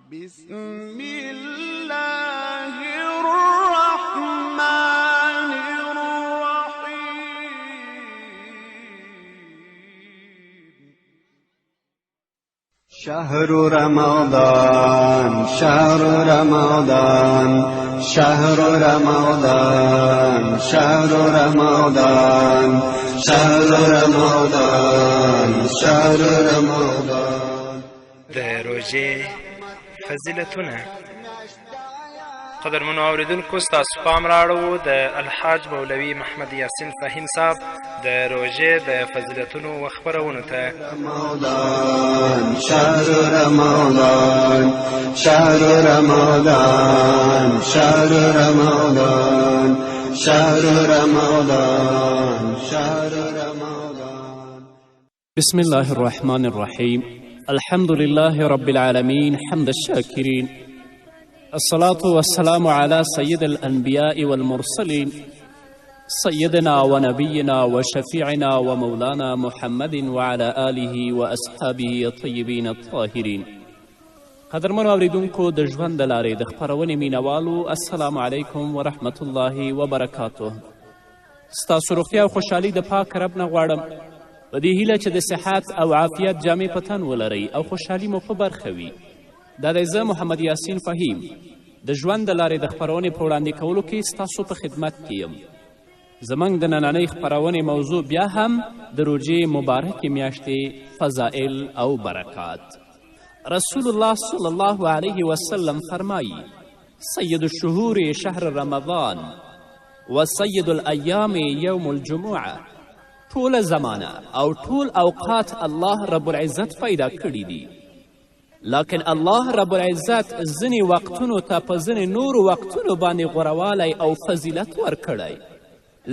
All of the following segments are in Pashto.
بسم الله الرحمن الرحيم شهر رمضان شهر رمضان شهر رمضان شهر رمضان شهر رمضان شهر رمضان. د روژې فضیلتونه. قدرمنو اوریدونکو، ستاسو پام راړو د الحاج مولوي محمد یاسین فهیم صاحب د روژې د فضیلتونو و خپرونو ته. رمضان شهر رمضان شهر رمضان شهر رمضان شهر رمضان شهر رمضان. بسم الله الرحمن الرحيم. الحمد لله رب العالمين حمد الشاكرين. الصلاة والسلام على سيد الأنبياء والمرسلين سيدنا ونبينا وشفيعنا ومولانا محمد وعلى آله وأصحابه الطيبين الطاهرين. قدرمنو اوریدونکو د ژوند د لارې د خپرونې مینوالو، السلام علیکم ورحمة الله وبرکاته. ستاسو روغتیا او خوشحالي د پاک رب نه غواړم، په دې هیله چې د صحت او عافیت جامې په تن ولرئ او خوشحالي مو په برخه وي. دا دی زه محمد یاسین فهیم د ژوند د لارې د خپرونې په وړاندې کولو کې ستاسو په خدمت کې یم. زموږ د نننۍ خپرونې موضوع بیا هم د روژې مبارکې میاشتې فضائل او برکات. رسول الله صلی الله علیه وسلم فرمایی: سید الشهور شهر رمضان و سید الایام یوم الجمعه. ټوله زمانه او ټول اوقات الله رب العزت پیدا کړي دي، لکن الله رب العزت ځینې وختونو ته په ځینې نورو وختونو باندې غوروالی او فضیلت ورکړی.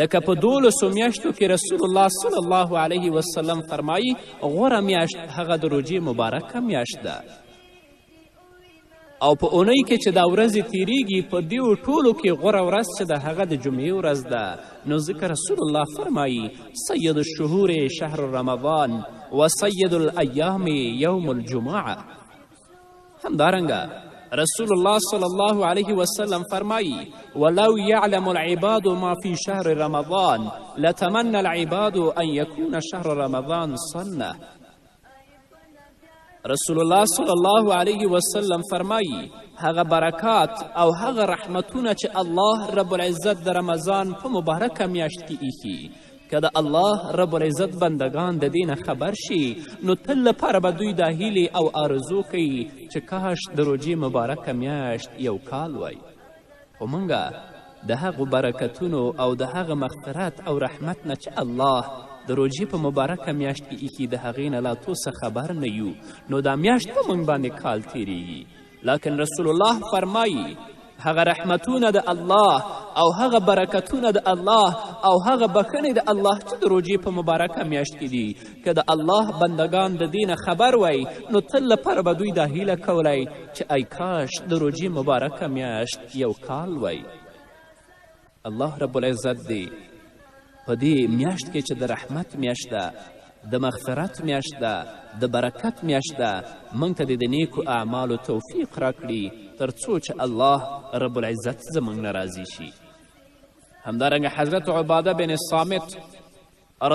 لکه په 12 میاشتو کې رسول الله صلی الله علیه وسلم فرمایی غوره میاشت هغه د روژې مبارکه میاشت ده، او په اونۍ کې چې دا ورځې تیریږي په دیو ټولو کې غوره ورځ چې د هغه د جمعې ورځ ده. نو ځکه رسول الله فرمایی سید الشهور شهر رمضان و سید الایام یوم الجمعه. همدارنګه رسول الله صلی الله علیه وسلم فرمایی ولو یعلم العباد ما فی شهر رمضان لتمنى العباد ان یکون شهر رمضان سنه. رسول الله صلی الله علیه وسلم فرمایی هغه برکات او هغه رحمتونه چې الله رب العزت د رمضان په مبارکه میاشت کې ایښي، که د الله رب العزت بندگان د دې نه خبر شي نو تل لپاره به دوی دا هیلې او آرزو کوي چې کاش د روژې مبارکه میاشت یو کال وای. خو موږ د هغو برکتونو او د هغه مغفرت او رحمت نه چې الله د روژې په مبارکه میاشت کې ایښي د هغې نه لا څه خبر نه یو، نو دا میاشت په موږ باندې کال تیریږي. لکن رسول الله فرمایی هغه رحمتونه د الله او هغه برکتونه د الله او هغه بخښنې د الله چې د روژې په مبارکه میاشت کې دي، که د الله بندگان د دې نه خبر وی نو تل لپاره به دوی دا هیله کولی چې ای کاش د روژې مبارکه میاشت یو کال وی. الله رب العزت دی په دې میاشت کې چې د رحمت میاشت ده، د مغفرت میاشت ده، د برکت میاشت ده، موږ ته د نیکو اعمالو توفیق راکړي تر څو چې الله رب العزت زموږ نه راضي شي. همدارنګه حضرت عباده بن صامت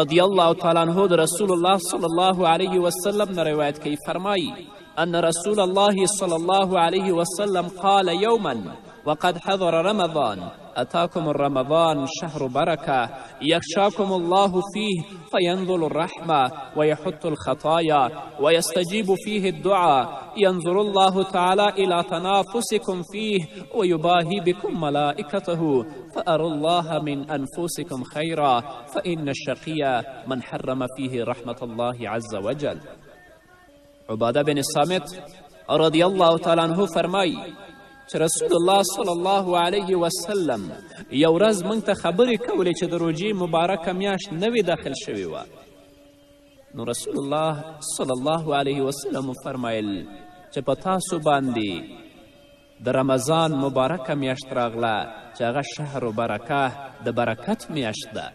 رضی الله تعالی عنه د رسول الله صلی الله علیه وسلم نه روایت کوي، فرمایی ان رسول الله صلی الله علیه وسلم قال یوما وقد حضر رمضان أتاكم الرمضان شهر بركة يخشاكم الله فيه فينزل الرحمة ويحط الخطايا ويستجيب فيه الدعاء ينظر الله تعالى إلى تنافسكم فيه ويباهي بكم ملائكته فأروا الله من أنفسكم خيرا فإن الشقي من حرم فيه رحمة الله عز وجل. عبادة بن الصامت رضي الله تعالى عنه فرمایی چې رسول الله صلی الله علیه وسلم یو ورځ موږ ته خبرې کولې چې د روژې مبارکه میاشت نوې داخل شوې وه. نو رسول الله صلی الله علیه وسلم فرمایل چې په تاسو باندې د رمضان مبارکه میاشت راغله چې هغه شهر برکه د برکت میاشت ده،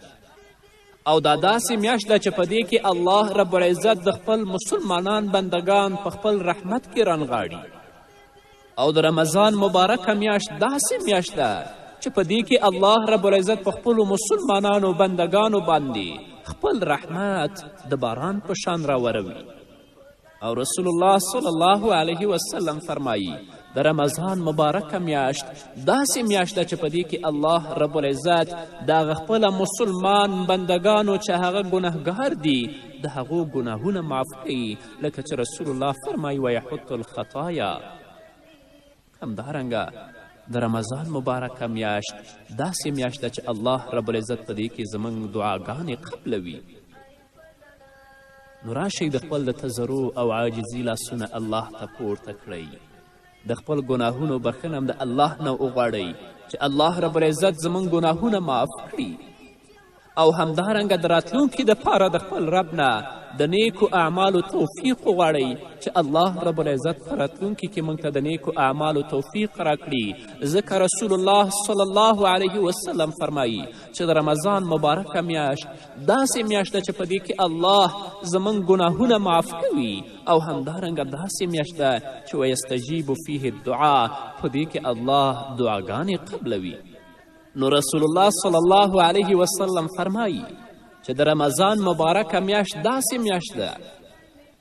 او دا داسې میاشت ده چې په دې کې الله رب العزت د خپل مسلمانان بندگان په خپل رحمت کې رانغاړي. او د رمضان مبارکه میاشت داسې میاشت ده چې په دې کې الله رب العزت په خپلو مسلمانانو بندگانو باندې خپل رحمت د باران په شان راوروي. او رسول الله صلی الله علیه وسلم فرمایی د رمضان مبارکه میاشت داسې میاشت ده چې په دې کې الله رب العزت د هغه خپله مسلمان بندگانو چې هغه ګنهګار دي د هغو ګناهونه معاف کوي، لکه چې رسول الله فرمایی ویحط الخطایا. همدارنګه د رمضان مبارکه میاشت داسې میاشت ده چې الله رب العزت په دې کې زموږ دعاګانې قبلوي. نو راشئ د خپل د تضرع او عاجزي لاسونه الله ته پورته کړئ، د خپل ګناهونو بخښنه هم د الله نه وغواړئ چې الله رب العزت زموږ ګناهونه معاف کړي، او همدارنګه د راتلونکي دپاره د خپل رب نه د نیکو اعمالو توفیق وغواړئ چې الله رب العزت په راتلونکي کې موږ ته د نیکو اعمالو توفیق راکړي. ځکه رسول الله صلی الله علیه وسلم فرمایی چې د رمضان مبارکه میاشت داسې میاشت ده چې په دې کې الله زموږ ګناهونه معاف کوي، او همدارنګه داسې میاشت ده چې ویستجیب فیه الدعا، په دې کې الله دعاګانې قبلوي. نو رسول الله صلی الله علیه وسلم فرمایی چې د رمضان مبارکه میاشت داسې میاشت ده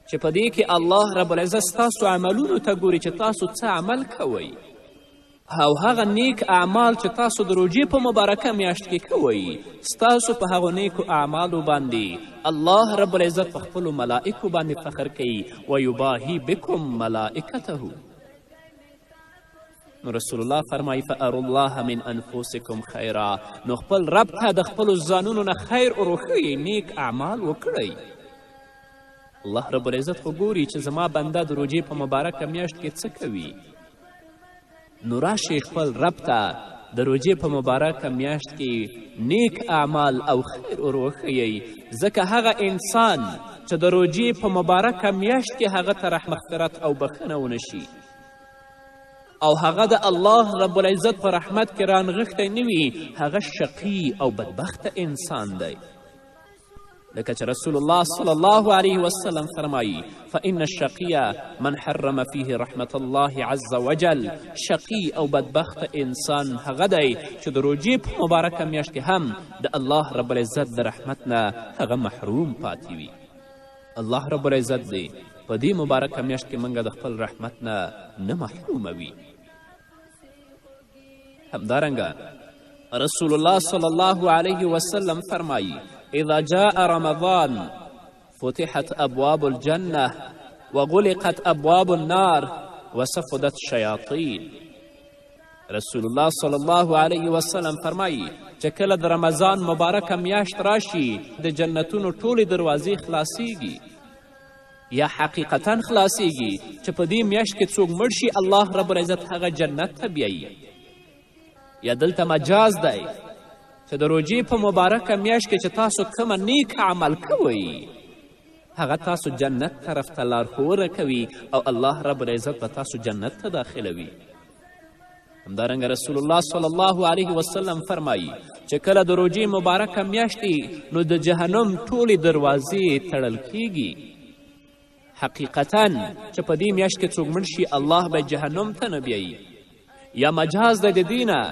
چې په دې کې الله رب العزت ستاسو عملونو ته ګوري چې تاسو څه عمل کوئ، او هغه نیک اعمال چې تاسو د روژې په مبارکه میاشت کې کوئ، ستاسو په هغو نیکو اعمالو باندې الله رب العزت په خپلو ملائکو باندې فخر کوي ویباهی بکم ملائکته. نو رسول الله فرمایی فارو الله من انفسکم خیرا، نو خپل رب ته د خپلو ځانونو نه خیر وروښیئ، نیک اعمال وکړئ. الله رب العزت خو ګوري چې زما بنده د روژې په مبارکه میاشت کې څه کوي. نو راشئ خپل رب ته د روژې په مبارکه میاشت کې نیک اعمال او خیر وروښیئ، ځکه هغه انسان چې د روژې په مبارکه میاشت کې هغه ته مغفرت او بخښنه ونشي، او هغه د الله رب العزت په رحمت کې رانغښتی نه وي، هغه شقی او بدبخته انسان دی. لکه چې رسول الله صلی الله علیه وسلم فرمایی فإن الشقی من حرم فیه رحمت الله عز وجل، شقی او بدبخته انسان هغه دی چې د روژې په مبارکه میاشت کې هم د الله رب العزت د رحمت نه هغه محروم پاتې وي. الله رب العزت دی په دې مبارکه میاشت کې موږ د خپل رحمت نه محروموي. همدارنګه رسول الله صلی الله علیه وسلم فرمایی اذا جاء رمضان فتحت ابواب الجنه وغلقت ابواب النار وسفدت الشیاطین. رسول الله صلی الله علیه وسلم فرمایی چې کله د رمضان مبارکه میاشت راشي د جنتونو ټولې دروازې خلاصیږي، یا حقیقتا خلاصیږي چې په دې میاشت کې څوک مړ شي الله رب العزت هغه جنت ته بیایي. یا دلته مجاز دی چې د روژې په مبارکه میاشت کې چې تاسو کومه نیک عمل کوئ هغه تاسو جنت طرف ته لارښوونه کوي او الله رب العزت به تاسو جنت ته داخلوي. همدارنګه رسول الله صلی الله علیه وسلم فرمایی چې کله د روژې مبارکه میاشت نو د جهنم ټولې دروازې تړل کیږي. حقیقتا چې په دې میاشت کې څوک مړ شي الله به جهنم ته نه بیایي. یا مجاز دی د دې نه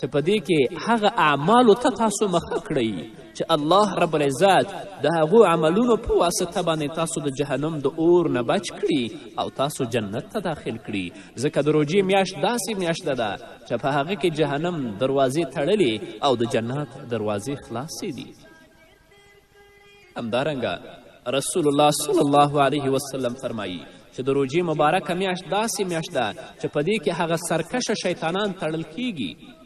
چې په دې کې هغه اعمالو ته تاسو مخه کړئ چې الله رب العزت د هغو عملونو په واسطه باندې تاسو د جهنم د اور نه بچ کړي او تاسو جنت ته داخل کړي. ځکه د روژې میاشت داسې میاشت ده چې په هغه کې جهنم دروازې تړلې او د جنت دروازې خلاصې دي. همدارنګه رسول الله صلی الله علیه وسلم فرمایی چې د روژې مبارکه میاشت داسې میاشت ده چې په دې کې هغه سرکشه شیطانان تړل کیږي.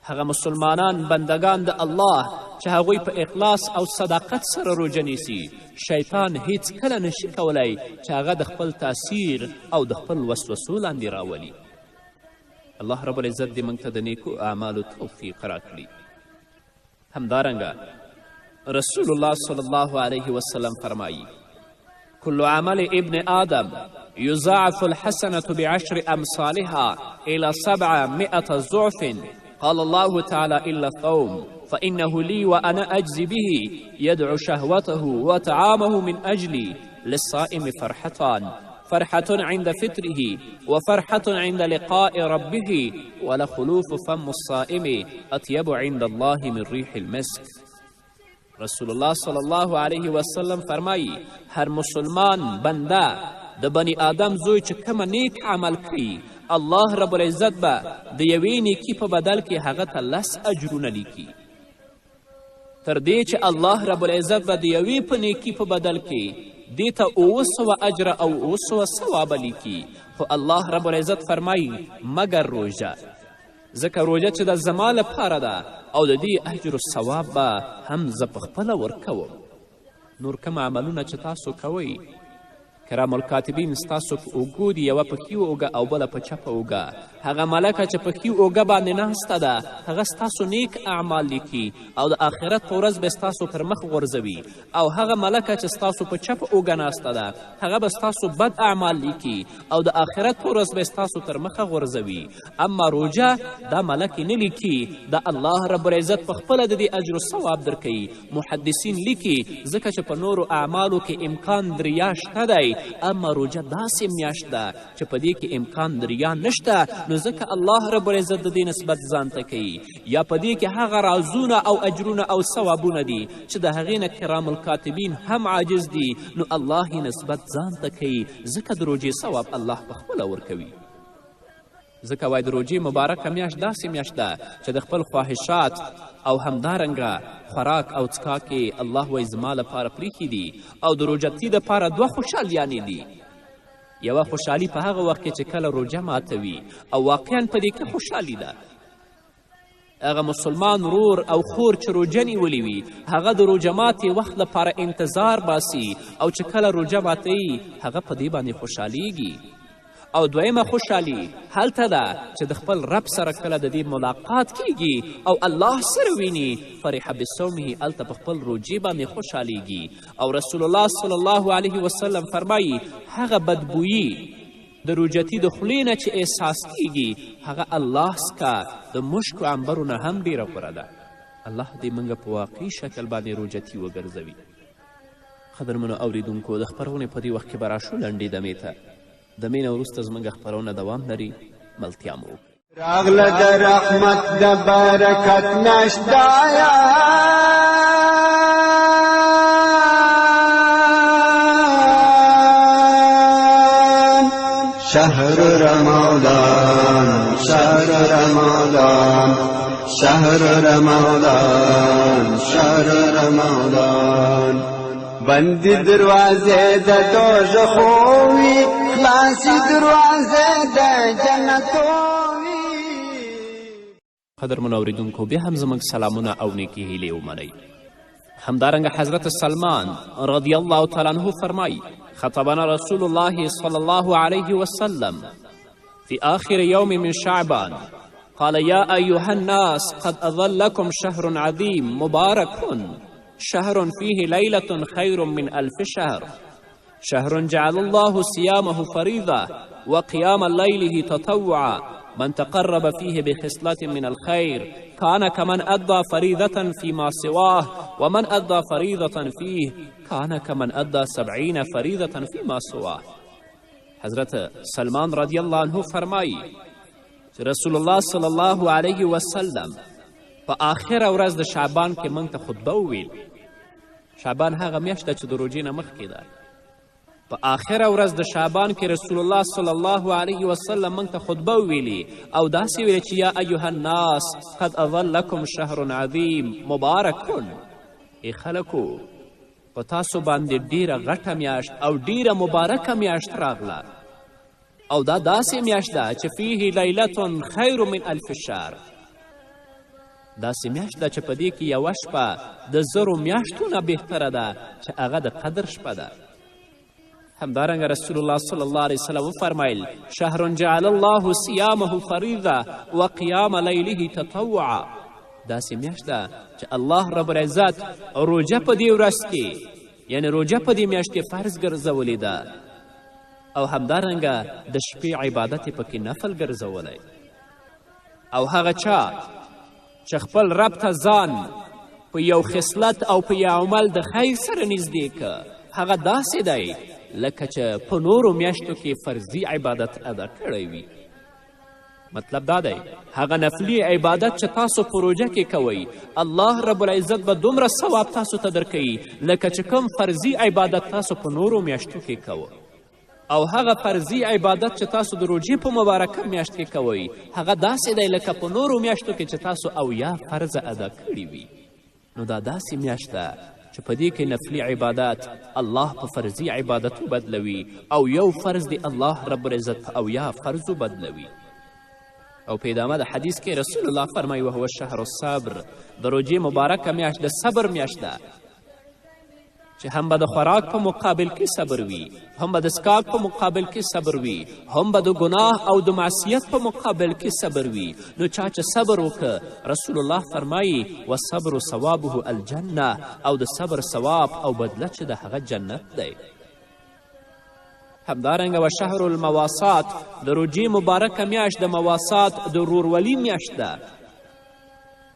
هغه مسلمانان بندگان د الله چې هغوی په اخلاص او صداقت سره روژه نیسي، شیطان هیڅ کله نشي کولی چې هغه د خپل تاثیر او د خپل وسوسو لاندې راولي. الله رب العزت دې موږ ته د نیکو اعمالو توفیق راکړي. همدارنګه رسول الله صلی الله علیه وسلم فرمایی كل عمل ابن آدم يضاعف الحسنة بعشر أمثالها إلى 700 ضعف قال الله تعالى إلا الصوم فإنه لي وأنا أجزي به يدعو شهوته وطعامه من أجلي للصائم فرحتان فرحة عند فطره وفرحة عند لقاء ربه ولخلوف فم الصائم أطيب عند الله من ريح المسك. رسول الله صلی الله علیه وسلم فرمایی هر مسلمان بنده د بنی آدم زوی چې کومه نیک عمل کوي الله رب العزت به د یوې نیکي په بدل کې هغه ته 10 اجرونه لیکي، تر دې چې الله رب العزت به د یوې په نیکي په بدل کې دې ته 700 اجره او 700 ثوابه لیکي. خو الله رب العزت فرمایی مګر روژه، ځکه روژه چې د زما لپاره ده او د دې اجر و ثواب به هم زه پخپله ورکوم. نور کوم عملونه چې تاسو کوئ کرام الکاتبین ستاسو په اوږو دي، یوه په ښي اوږه او بله په چپه اوږه. هغه ملکه چې په ښي اوږه باندې ناسته ده هغه ستاسو نیک اعمال لیکي او د آخرت په ورځ به ستاسو پر مخ غورځوي، او هغه ملکه چې ستاسو په چپه اوږه ناسته ده هغه به ستاسو بد اعمال لیکي او د آخرت په ورځ به ستاسو تر مخه غورځوي. اما روژه دا ملکې نه لیکي، دا الله رب العزت پخپله د دې اجر و ثواب درکوي. محدثین لیکي ځکه چې په نورو اعمالو کې امکان د ریا شته دی، اما روژه داسې میاشت ده چې په دې کې امکان د ریا نشته، نو ځکه الله رب العزت د دې نسبت ځان ته کوي. یا په دې کې هغه رازونه او اجرونه او ثوابونه دي چې د هغې نه کرام الکاتبین هم عاجز دي، نو الله یې نسبت ځان ته کوي، ځکه د روژې ثواب الله پخپله ورکوي. ځکه وایي د روژې مبارکه میاشت داسې میاشت ده چې د خپل خواهشات او همدارنګه خوراک او څښاک یې الله وایي زما لپاره پریښي دي، او د روژتي دپاره 2 خوشحالیانې دي. یوه خوشحالي په هغه وخت کې چې کله روژه ماتوي او واقعا په دې کې خوشحالي ده. هغه مسلمان ورور او خور چې روژه نیولې وي هغه د روژه ماتې وخت لپاره انتظار باسي، او چې کله روژه ماتوي هغه په دې باندې خوشحالیږي. او دویمه خوشحالي هلته ده چې د خپل رب سره کله د دې ملاقات کیږي او الله سره ویني، فرح بصومه هلته په خپل روژې باندې خوشحالیږي. او رسول الله صلی الله علیه وسلم فرمایي هغه بدبویي د روژتي د خولې نه چې احساس کیږي هغه الله څخه د مشکو عنبرو نه هم ډیره غوره ده. الله دې موږ په واقعي شکل باندې روژتي وګرځوي. قدرمنو اوریدونکو د خپرونې په دې وخت کې به راشو لنډې دمې ته. د مې نه وروسته زموږ خپرونه دوام لري. ملتیا مو راغله د رحمت د برکت نشدایا شهر رمضان شهر رمضان شهر رمضان شهر رمضان بندی دروازه د دوزخوی خلاصی دروازه د جنتوی. قدرمنو اوریدونکو بیا هم زموږ سلامونه او نیکې هیلې ومنئ. همدارنګه حضرت سلمان رضی الله تعالی عنه فرمایي خطبنا رسول الله صلی الله علیه وسلم في آخر يوم من شعبان قال يا أيها الناس قد أظلكم شهر عظيم مبارك شهر فيه ليلة خير من 1000 شهر شهر جعل الله صيامه فريضة وقيام ليله تطوعا من تقرب فيه بخصلة من الخير كان كمن أدى فريضة فيما سواه ومن أدى فريضة فيه كان كمن أدى 70 فريضة فيما سواه. حضرت سلمان رضی الله عنه فرمایی چې رسول الله صلی الله علیه وسلم په آخره ورځ د شعبان کې موږ ته خطبه وویل. شعبان هغه میاشت ده چې د روژې نه مخکې ده. په آخره ورځ د شعبان کې رسول الله صلی الله علیه وسلم موږ ته خطبه وویلې او داسې ویلې چې یا ایها الناس قد اظلکم شهر عظیم مبارک. ای خلکو په تاسو باندې ډیره غټه میاشت او ډیره مبارکه میاشت راغله، او دا داسې میاشت ده چې فیه لیلة خیر من 1000 شهر. داسې میاشت ده چې په دې کې یوه شپه د 1000 میاشتو نه بهتره ده چې هغه د قدر شپه ده. همدارنګه رسول الله صلی الله علیه وسلم وفرمیل شهر جعل الله صیامه فریضه و قیام لیله تطوعا. داسې میاشت ده چې الله رب العزت روژه په دې ورځ کې یعنی روژه په دې میاشت کې فرض ګرځولې ده، او همدارنګه د شپې عبادت یې پکې نفل ګرځولی. او هغه چا چې خپل رب ته ځان په یو خصلت او په یو عمل د خیر سره نږدې که هغه داسې دی لکه چې په نورو میاشتو کې فرضي عبادت ادا کړی وي. مطلب دا دی هغه نفلي عبادت چې تاسو په روژه کې کوئ الله رب العزت به دومره ثواب تاسو ته درکوي لکه چې کوم فرضي عبادت تاسو په نورو میاشتو کې کوئ. او هغه فرضي عبادت چې تاسو د روژې په مبارکه میاشت کې کوئ هغه داسې دی لکه په نورو میاشتو کې چې تاسو 80 فرض ادا کړي وي. نو دا داسې میاشت ده چې په دې کې نفلي عبادت الله په فرضي عبادتو بدلوي او یو فرض دی الله رب العزت په 80 فرضو بدلوي. او په ادامه د حدیث کې رسول الله فرمایي وهو شهر الصبر، د روژې مبارکه میاشت د صبر میاشت ده چې هم به د خوراک په مقابل کې صبر وي، هم به د څښاک په مقابل کې صبر وي، هم به د ګناه او د معصیت په مقابل کې صبر وي. نو چا چې صبر وکړه رسول الله فرمایي والصبر ثوابه الجنه، او د صبر ثواب او بدله چې د هغه جنت دی. همدارنګه و شهر المواسات، د روژې مبارکه میاشت د مواسات د ورورولي میاشت ده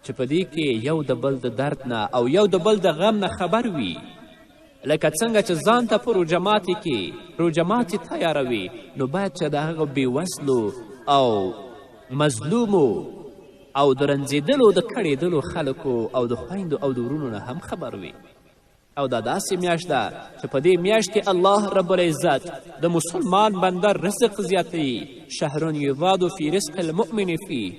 چې په دې کې یو د بل د درد نه او یو د بل د غم نه خبر وي. لکه څنګه چې ځان ته په روژه ماتې کې روژه ماتې تیاروي نو باید چې د هغه بېوزلو او مظلومو او د رنځېدلو د کړېدلو خلکو او د خویندو او د ورونو نه هم خبر وي. او دا داسې میاشت ده چې په دې میاشت کې الله رب العزت د مسلمان بنده رزق زیاتوي. شهر یضاد فی رزق المؤمن فیه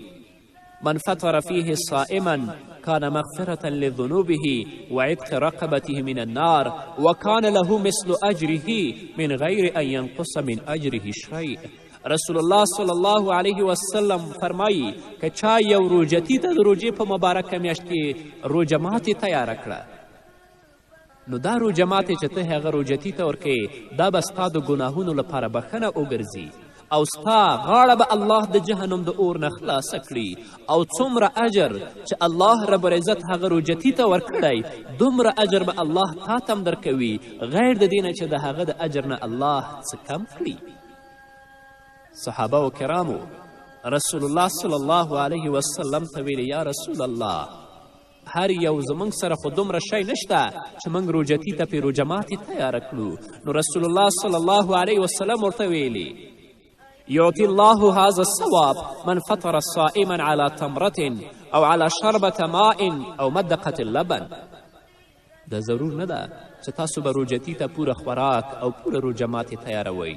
من فطر فیه صائما كان مغفرة لذنوبه وعتق رقبته من النار وكان له مثل أجره من غير أن ينقص من أجره شيء. رسول الله صلی الله علیه وسلم فرمایي که چا یو روژتي ته د روژې په مبارکه میاشت کې روژه ماتې تیاره کړه نو دا روژه ماتې چې ته هغه روژتي ته ورکوې دا به ستا د ګناهونو لپاره بخښنه وګرځي او ستا غاړه به الله د جهنم د اور نه خلاصه کړي. او څومره اجر چې الله رب العزت هغه روژتي ته ورکړی دومره اجر به الله تا ته هم درکوي غیر د دې نه چې د هغه د اجر نه الله څه کم کړي. صحابه و کرامو رسول الله صلی الله علیه وسلم ته ویلې یا رسول الله هر یو زموږ سره خو دومره شی نشته چې موږ روژتي ته پې روژه ماتې تیاره کړو. نو رسول الله صلی الله علیه وسلم ورته ویلي يعطي الله هذا الثواب من فطر صائما على تمرة او على شربة ماء او مدقة اللبن. دا ضرور نه ده چې تاسو به روژتي ته پوره خوراک او پوره روژه ماتې تیاروئ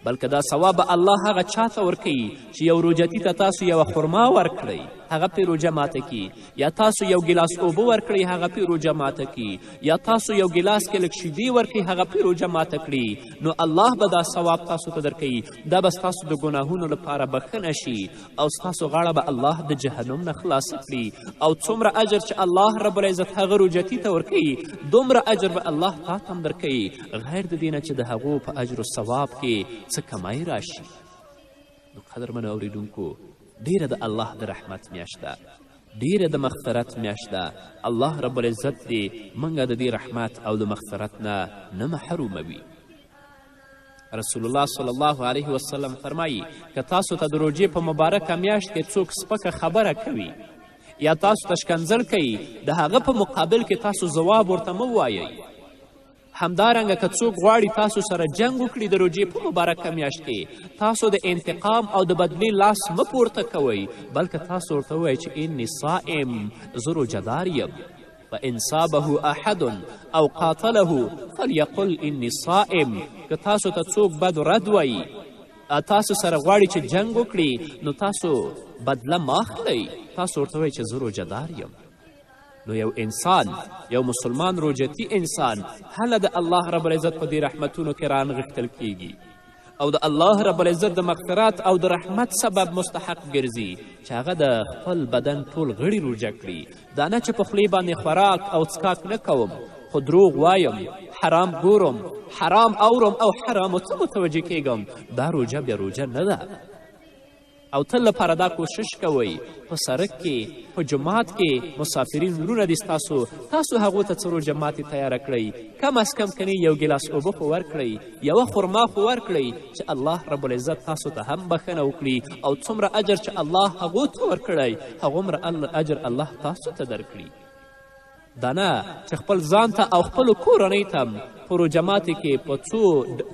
بلکې دا ثواب به الله هغه چاته ورکوي چې یو روژتي ته تاسو یوه خرما ورکړئ هغه پې روژه ماته کي، یا تاسو یو ګیلاس اوبه ورکړئ هغه پې روژه ماته کي، یا تاسو یو ګیلاس کې لږ شیدې ورکړئ هغه پې روژه ماته کړي. نو الله به دا ثواب تاسو ته درکوي. دا به ستاسو د ګناهونو لپاره بخښنه شي او ستاسو غاړه به الله د جهنم نه خلاصه کړي. او څومره اجر چې الله رب العزت هغه روژتي ته ورکوي دومره اجر به الله تا ته هم درکوي غیر د دې نه چې د هغو په اجر و ثواب کې څه کمای راشي. نو قدرمنو اوریدونکو ډیره د الله د رحمت میاشت ده، ډیره د مغفرت میاشت ده. الله رب العزت دې موږ د دې رحمت او د مغفرت نه محروموي. رسول الله صلی الله علیه وسلم فرمایي که تاسو ته د روژې په مبارکه میاشت کې څوک سپکه خبره کوي یا تاسو ته ښکنځل کوي د هغه په مقابل کې تاسو ځواب ورته مه ووایئ. همدارنګه که څوک غواړي تاسو سره جنګ وکړي د روژې په مبارکه میاشت کې تاسو د انتقام او د بدلې لاس مه پورته کوئ بلکې تاسو ورته ووایئ چې انی صائم زه روژهدار یم. فإن صابه أحد او قاتله فليقل انی صائم. که تاسو ته څوک بد رد وایي تاسو سره غواړي چې جنګ وکړي نو تاسو بدله مه اخلئ، تاسو ورته وایئ چې زه روژهدار یم. نو یو انسان یو مسلمان روژتي انسان هله د الله رب العزت په دې رحمتونو کې رانغښتل کیږي او د الله رب العزت د مغفرت او د رحمت سبب مستحق ګرځي چې هغه د خپل بدن ټول غړي روژه کړي. دا نه چې په خولې باندې خوراک او څښاک نه کوم خو دروغ وایم، حرام ګورم، حرام اورم او حرامو ته متوجه کیږم، دا روژه بیا روژه نه ده. او تل لپاره دا کوشش کوئ په سړک کې په جومات کې مسافرین ورونه دي تاسو هغو ته څه روژه ماتې تیاره کړئ کم از کم کنی یو ګیلاس اوبه خو ورکړئ یوه خرما خو ورکړئ چې الله رب العزت تاسو ته هم بخښنه وکړي او څومره اجر چې الله هغو ته ورکړی هغومره اجر الله تاسو ته درکړي. دا نه چې خپل ځان ته او خپلو کورنۍ ته په روجماتې کې په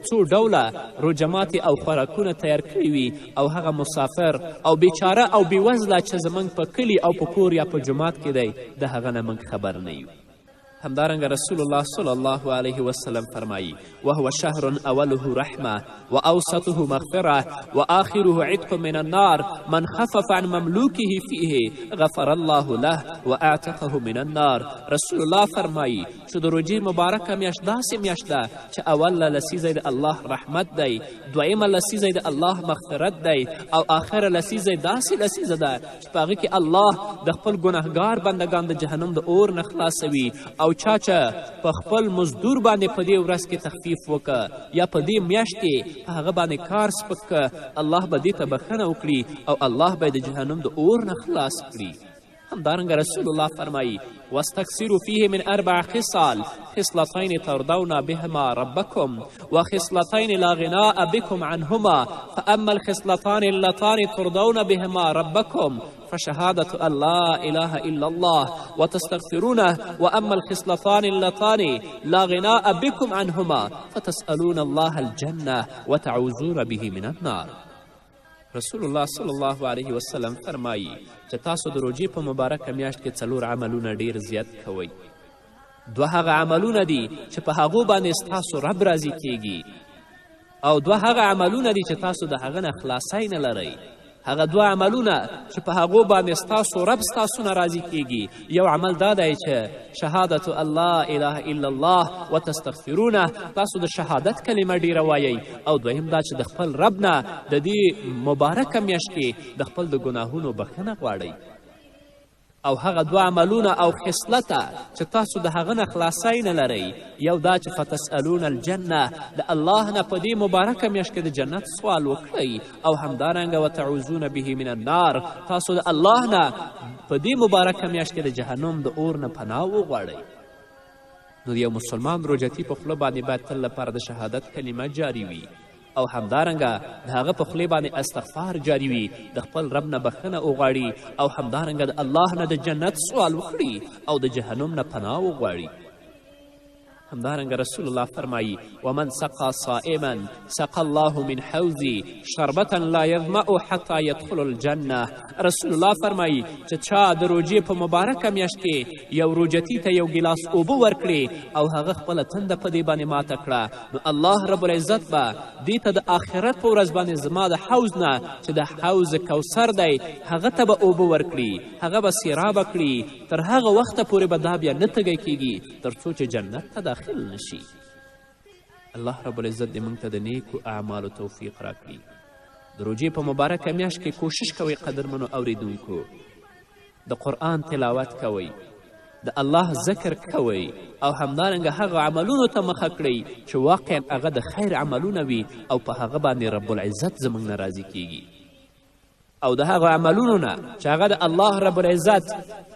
څو ډوله روجماتې او خوراکونه تیار کړي وي او هغه مسافر او بیچاره او بېوزله چې زموږ په کلي او په کور یا په جومات کې دی د هغه نه موږ خبر نه یو. همدارنګه رسول الله صلی الله علیه وسلم فرمایی وهو شهر اوله رحمه واوسطه مغفره واخره عتق من النار من خفف عن مملوکه فیه غفر الله له واعتقه من النار. رسول الله فرمایی چې د روژې مبارکه میاشت داسې میاشت ده چې اوله لسیزی د الله رحمت دی، دویمه لسیزی د الله مغفرت دی او آخره لسیزی داسې لسیزه ده چې په هغې کې الله د خپل ګنهګار بندگان د جهنم د اور نه خلاصوي او چا چې په خپل مزدور باندې په دې ورځ کې تخفیف وکړه یا په دې میاشت کې په هغه باندې کار سپک که الله به دې ته بخښنه وکړي او الله به یې د جهنم د اور نه خلاص کړي. همدارنګه رسول الله فرمایی واستكثروا فيه من 4 خصال خصلتين ترضون بهما ربكم وخصلتين لا غناء بكم عنهما فأما الخصلتان اللتان ترضون بهما ربكم فشهادة أن لا إله إلا الله وتستغفرونه وأما الخصلتان اللتان لا غناء بكم عنهما فتسألون الله الجنة وتعوذون به من النار. رسول الله صلی الله علیه وسلم فرمایی چې تاسو د روژې په مبارکه میاشت کې 4 عملونه ډیر زیات کوئ. 2 هغه عملونه دي چې په هغو باندې ستاسو رب راضي کیږي او 2 هغه عملونه دي چې تاسو د هغه نه خلاصی نه لرئ. هغه 2 عملونه چې په هغو باندې ستاسو رب ستاسو نه راضي کیږي، یو عمل دا دی چې شهادت الله اله الا الله وتستغفرونه، تاسو د شهادت کلمه ډیره وایئ، او دویم دا چې د خپل رب نه د دې مبارکه میاشت کې د خپل د ګناهونو بخښنه غواړئ. او هغه 2 عملونه او خصلته چې تاسو د هغه نه خلاصی نه لرئ، یو دا چې فتسألون الجنه، د الله نه په دې مبارکه میاشت کې د جنت سوال وکړئ، او همدارنګه وتعوذون به من النار، تاسو د الله نه په دې مبارکه میاشت کې د جهنم د اور نه پناه وغواړئ. نو د یو مسلمان روژتي په خوله باندې باید تل لپاره د شهادت کلمه جاري وي او همدارنګه د هغه په خولې باندې استغفار جاري وي، د خپل رب نه بخښنه وغواړي او همدارنګه د الله نه د جنت سوال وکړي او د جهنم نه پناه وغواړي. همدارنګه رسول الله فرمایی ومن سقى صائما سقى الله من حوضي شربة لا يظمأ حتى يدخل الجنه. رسول الله فرمایی چې چا د روژې په مبارکه میاشت کې یو روژتي ته یو ګیلاس اوبه ورکړې او هغه خپله تنده په دې باندې ماته کړه، نو الله رب العزت به دې ته د آخرت په ورځ باندې زما د حوض نه چې د حوض کوثر دی هغه ته به اوبه ورکړي، هغه به سیرابه کړي، تر هغه وخته پورې به دا بیا نه تږی کیږي تر څو چې جنت ته داخل نشي. الله رب العزت دې موږ ته د نیکو اعمالو توفیق راکړي. د روژې په مبارکه میاشت کې کوشش کوئ قدرمنو اوریدونکو، د قرآن تلاوت کوئ، د الله ذکر کوئ او همدارنګه هغه عملونو ته مخه کړئ چې واقعا هغه د خیر عملونه وي او په هغه باندې رب العزت زموږ نه راضي کیږي. او د هغه عملونو نه چې هغه د الله رب العزت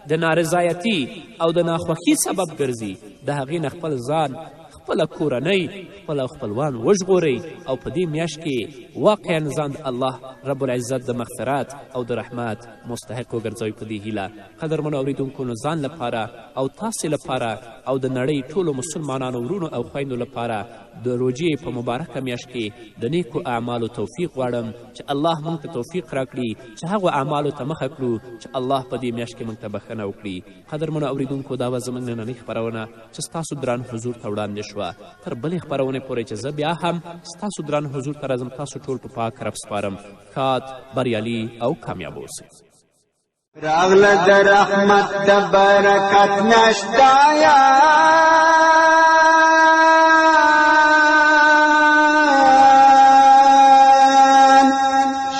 د نارضایتي او د ناخوښي سبب ګرځي، د هغې نه خپل ځان، خپله کورنۍ، خپل خپلوان وژغورئ او په دې میاشت کې واقعا ځان د الله رب العزت د مغفرت او د رحمت مستحق وګرځوئ. په دې هیله قدرمنو اورېدونکو نو ځان لپاره او تاسې لپاره او د نړۍ ټولو مسلمانانو ورونو او خویندو لپاره د روژې په مبارکه میاشت کې د نیکو اعمالو توفیق غواړم چې الله موږ ته توفیق راکړي چې هغو اعمالو ته مخه کړو چې الله په دې میاشت کې موږ ته بخښنه وکړي. قدرمنو اورېدونکو دا به زموږ نننۍ خپرونه چې ستاسو دران حضور ته وړاندې شوه. تر بلې خپرونې پورې چې زه بیا هم ستاسو دران حضور ته راځم، تاسو ټول په پاک رب سپارم. ښاد، بریالي او کامیاب اوسئ. راغله د رحمت د برکت نشتایا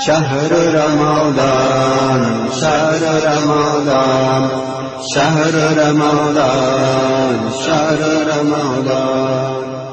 شهر رمضان شهر رمضان شهر رمضان شهر رمضان